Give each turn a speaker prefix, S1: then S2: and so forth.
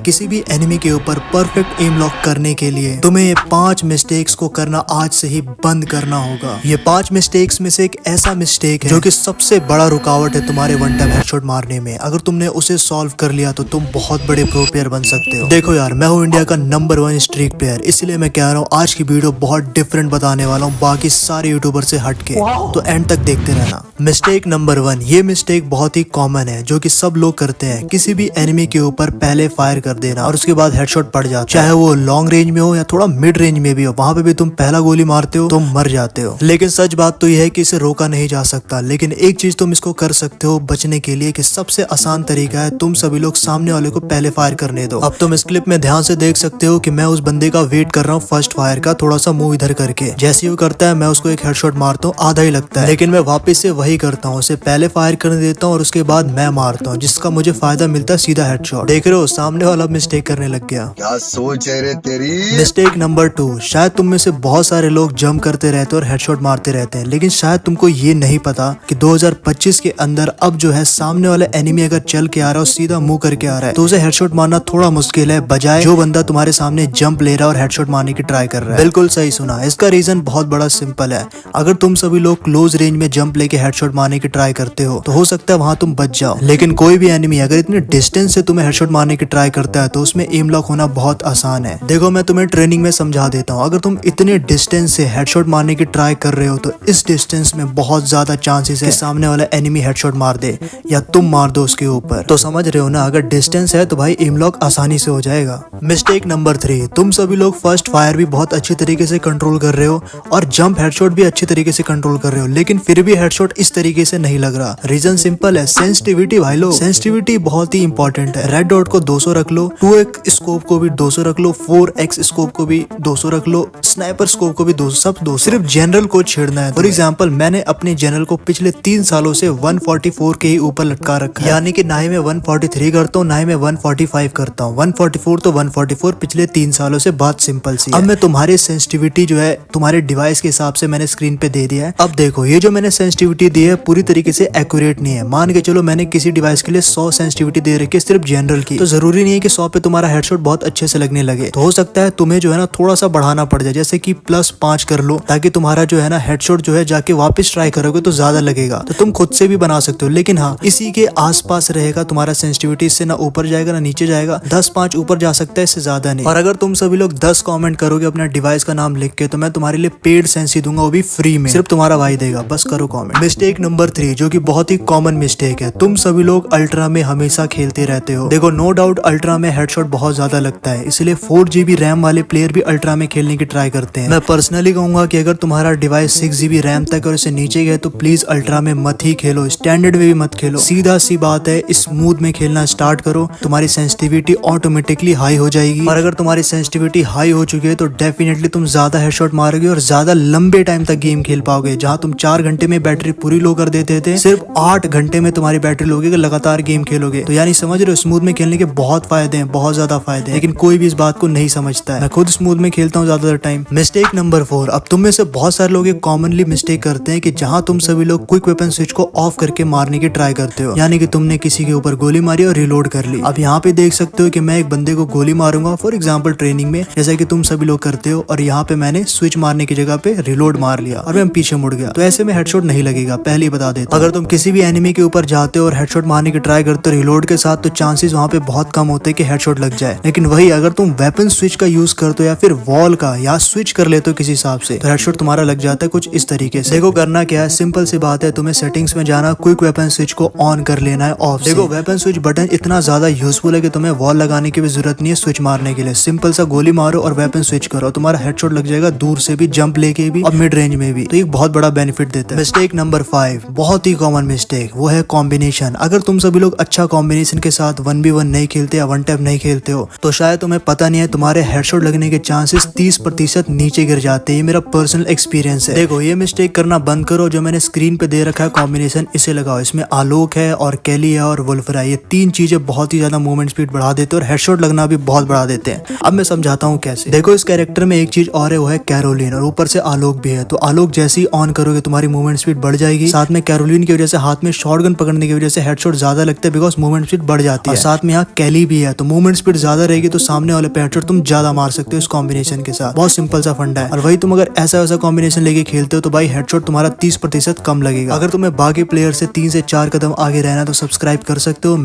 S1: किसी भी एनिमी के ऊपर परफेक्ट एम लॉक करने के लिए तुम्हें ये 5 मिस्टेक्स को करना आज से ही बंद करना होगा। ये 5 मिस्टेक्स में से एक ऐसा मिस्टेक है जो कि सबसे बड़ा रुकावट है तुम्हारे वन टैप हेडशॉट मारने में। अगर तुमने उसे सॉल्व कर लिया तो तुम बहुत बड़े प्रो प्लेयर बन सकते हो। देखो यार, मैं हूँ इंडिया का नंबर 1 स्ट्रीक प्लेयर, इसलिए मैं कह रहा हूँ आज की वीडियो बहुत डिफरेंट बताने वाला हूँ बाकी सारे यूट्यूबर से हटके, तो एंड तक देखते रहना। मिस्टेक नंबर 1, ये मिस्टेक बहुत ही कॉमन है जो कि सब लोग करते हैं। किसी भी एनिमी के ऊपर पहले फायर कर देना और उसके बाद हेडशॉट पड़ जाता है, चाहे वो लॉन्ग रेंज में हो या थोड़ा मिड रेंज में भी हो, वहां पे भी तुम पहला गोली मारते हो तुम मर जाते हो। लेकिन सच बात तो यह है कि इसे रोका नहीं जा सकता, लेकिन एक चीज तुम इसको कर सकते हो बचने के लिए कि सबसे आसान तरीका है तुम सभी लोग सामने वाले को पहले फायर करने दो। अब तुम इस क्लिप में ध्यान से देख सकते हो कि मैं उस बंदे का वेट कर रहा हूँ फर्स्ट फायर का, थोड़ा सा मुंह इधर करके। जैसे ही वो करता है मैं उसको एक हेडशॉट मारता हूँ, आधा ही लगता है, लेकिन मैं वापस से वही करता हूँ, उसे पहले फायर करने देता हूँ और उसके बाद मैं मारता हूँ, जिसका मुझे फायदा मिलता है सीधा हेडशॉट। देख रहे हो, सामने वाला मिस्टेक करने लग गया।
S2: क्या सोच है रे तेरी।
S1: मिस्टेक नंबर 2, शायद तुम में से बहुत सारे लोग जंप करते रहते हैं और हेडशॉट मारते रहते हैं, लेकिन शायद तुमको ये नहीं पता कि 2025 के अंदर अब जो है सामने वाला एनिमी अगर चल के आ रहा है और सीधा मुंह करके आ रहा है तो उसे हेडशॉट मारना थोड़ा मुश्किल है, बजाय जो बंदा तुम्हारे सामने जंप ले रहा है और हेडशॉट मारने की ट्राई कर रहा है। बिल्कुल सही सुना। इसका रीजन बहुत बड़ा सिंपल है। अगर तुम सभी लोग क्लोज रेंज में जंप लेके हेडशॉट मारने की ट्राई करते हो तो हो सकता है वहां तुम बच जाओ, लेकिन कोई भी एनिमी अगर इतने डिस्टेंस से तुम्हें हेडशॉट मारने की ट्राई करता है तो उसमें एम लॉक होना बहुत आसान है। देखो, मैं तुम्हें ट्रेनिंग में समझा देता हूँ। अगर तुम इतने डिस्टेंस से हेडशॉट मारने की ट्राई कर रहे हो तो इस डिस्टेंस में बहुत ज्यादा चांसेस है सामने वाला एनिमी हेडशॉट मार दे या तुम मार दो उसके ऊपर। तो समझ रहे हो ना, अगर डिस्टेंस है तो भाई एम लॉक आसानी से हो जाएगा। मिस्टेक नंबर 3, तुम सभी लोग फर्स्ट फायर भी बहुत अच्छी तरीके से कंट्रोल कर रहे हो और जंप हेडशॉट भी अच्छी तरीके से कंट्रोल कर रहे हो, लेकिन फिर भी हेडशॉट इस तरीके से नहीं लग रहा। रीजन सिंपल है, सेंसिटिविटी भाई लोग। सेंसिटिविटी बहुत ही इंपॉर्टेंट है। रेड डॉट को 200 रख लो, 2x स्कोप को भी 200 रख लो, 4x स्कोप को भी 200 रख लो, स्नाइपर स्कोप को भी 200, सब 200। सिर्फ जनरल को छेड़ना है। फॉर एग्जांपल, मैंने अपने जनरल को पिछले 3 सालों से 144 के ही ऊपर लटका रखा है, यानी कि ना ही मैं 143 करता हूँ ना ही मैं 145 करता हूँ। 144 तो 144 पिछले 3 सालों से, बात सिंपल सी है। अब मैं तुम्हारी सेंसिटिविटी जो है तुम्हारे डिवाइस के हिसाब से मैंने स्क्रीन पे दे दिया है। अब देखो, ये जो मैंने सेंसिटिविटी दी है पूरी तरीके से एक्यूरेट नहीं है। मान के चलो मैंने किसी डिवाइस के लिए 100 सेंसिटिविटी दे रखी है सिर्फ जनरल की, तो जरूरी नहीं है कि 100 पे तुम्हारा हेडशॉट बहुत अच्छे से लगने लगे। तो हो सकता है तुम्हें जो है ना थोड़ा सा बढ़ाना पड़ जाए, जैसे कि +5 कर लो, ताकि तुम्हारा जो है ना हेडशॉट जो है जाके वापस ट्राई करोगे तो ज्यादा लगेगा। तो तुम खुद से भी बना सकते हो, लेकिन हाँ इसी के आसपास रहेगा तुम्हारा सेंसिटिविटी, इससे ना ऊपर जाएगा ना नीचे जाएगा। 10-5 ऊपर जा सकता है, इससे ज्यादा नहीं। और अगर तुम सभी लोग 10 कमेंट करोगे अपना डिवाइस का नाम लिख के तो मैं तुम्हारे लिए पेड सेंसी दूंगा, वो भी फ्री में, सिर्फ तुम्हारा भाई देगा। बस करो कमेंट। मिस्टेक नंबर 3, जो कि बहुत ही कॉमन मिस्टेक है, तुम सभी लोग अल्ट्रा में हमेशा खेलते रहते हो। देखो, नो डाउट अल्ट्रा में हेडशॉट बहुत ज्यादा लगता है, इसलिए 4GB रैम वाले प्लेयर भी अल्ट्रा में खेलने की ट्राई करते हैं। मैं पर्सनली कहूंगा कि अगर तुम्हारा डिवाइस 6GB रैम तक और इससे नीचे गए तो प्लीज अल्ट्रा में मत ही खेलो, स्टैंडर्ड में भी मत खेलो। सीधा सी बात है, स्मूथ में खेलना स्टार्ट करो, तुम्हारी सेंसिटिविटी ऑटोमेटिकली हाई हो जाएगी। और अगर तुम्हारी सेंसिटिविटी हाई हो चुकी है तो डेफिनेटली तुम ज्यादा हेडशॉट मारोगे और ज्यादा लंबे टाइम तक गेम खेल पाओगे। जहां तुम 4 घंटे में बैटरी पूरी लो कर देते थे, सिर्फ 8 घंटे में तुम्हारी बैटरी लोगे कि लगातार गेम खेलोगे। तो यानी समझ रहे हो, स्मूथ में खेलने के बहुत फायदे हैं, बहुत ज्यादा फायदे हैं, लेकिन कोई भी इस बात को नहीं समझता है। मैं खुद स्मूथ में खेलता हूँ ज्यादातर टाइम। मिस्टेक नंबर 4, अब तुम में से बहुत सारे लोग कॉमनली मिस्टेक करते हैं कि जहां तुम सभी लोग क्विक वेपन स्विच को ऑफ करके मारने की ट्राई करते हो, यानी कि तुमने किसी के ऊपर गोली मारी और रिलोड कर ली। अब यहाँ पे देख सकते हो कि मैं एक बंदे को गोली मारूंगा फॉर एग्जांपल ट्रेनिंग में, जैसा कि तुम सभी लोग करते हो, और यहाँ पे मैंने स्विच मारने की जगह पे रिलोड मार लिया और मैं पीछे मुड़ गया, तो ऐसे में हेडशॉट नहीं लगेगा, पहले ही बता देता हूं। अगर तुम किसी भी एनिमी के ऊपर जाते हो और हेडशॉट मारने की ट्राई करते हो रिलोड के साथ, तो चांसेस वहाँ पे बहुत कम होते हैं कि हेडशॉट लग जाए। लेकिन वही अगर तुम वेपन स्विच का यूज करते हो या फिर वॉल का, या स्विच कर लेते हो किसी हिसाब से, तो हेडशॉट तुम्हारा लग जाता है कुछ इस तरीके से। देखो, करना क्या है, सिंपल सी बात है, तुम्हें सेटिंग्स में जाना, क्विक वेपन स्विच को ऑन कर लेना है ऑफ। देखो, वेपन स्विच बटन इतना ज्यादा यूजफुल है कि तुम्हें वॉल लगाने की भी जरूरत नहीं है स्विच मारने के लिए। सिंपल सा गोली मारो और वेपन स्विच करो, तुम्हारा हेडशॉट लग जाएगा दूर से भी, जंप लेके भी और मिड रेंज में भी, तो एक बहुत बड़ा बेनिफिट देता है। मिस्टेक नंबर 5, बहुत ही कॉमन मिस्टेक, वो है कॉम्बिनेशन। अगर तुम सभी लोग अच्छा कॉम्बिनेशन के साथ 1v1 नहीं खेलते या वन टैप नहीं खेलते हो तो शायद तुम्हें पता नहीं है, तुम्हारे हेडशॉट लगने के चांसेस 30% नीचे गिर जाते हैं। ये मेरा पर्सनल एक्सपीरियंस है। देखो, ये मिस्टेक करना बंद करो। जो मैंने स्क्रीन पे दे रखा है कॉम्बिनेशन, इसे लगाओ। इसमें आलोक है और कैली है और वुल्फर है। ये 3 चीजें बहुत ही ज्यादा मूवमेंट स्पीड बढ़ा देते हैं और हेडशॉट लगना भी बहुत बढ़ा देते हैं। अब मैं समझाता हूँ कैसे। देखो, इस कैरेक्टर में एक चीज और है, वो है कैरोलिन, और ऊपर से आलोक भी है। तो आलोक जैसे ही ऑन करोगे तुम्हारी मूवमेंट स्पीड बढ़ जाएगी। साथ में कैरोलिन की वजह से हाथ में शॉटगन पकड़ने की वजह से हेडशॉट ज्यादा लगते हैं, बिकॉज मूवमेंट स्पीड बढ़ जाती है। और साथ में यहाँ कैली भी है, तो मूवमेंट स्पीड ज्यादा रहेगी तो सामने वाले पे हेडशॉट तुम ज्यादा मार सकते हो इस कॉम्बिनेशन के साथ। बहुत सिंपल सा फंडा है। और वही तुम अगर ऐसा वैसा कॉम्बिनेशन लेके खेलते हो तो भाई हेडशॉट तुम्हारा 30% कम लगेगा। अगर तुम्हें बाकी प्लेयर से 3 से 4 कदम आगे रहना तो सब्सक्राइब कर सकते हो।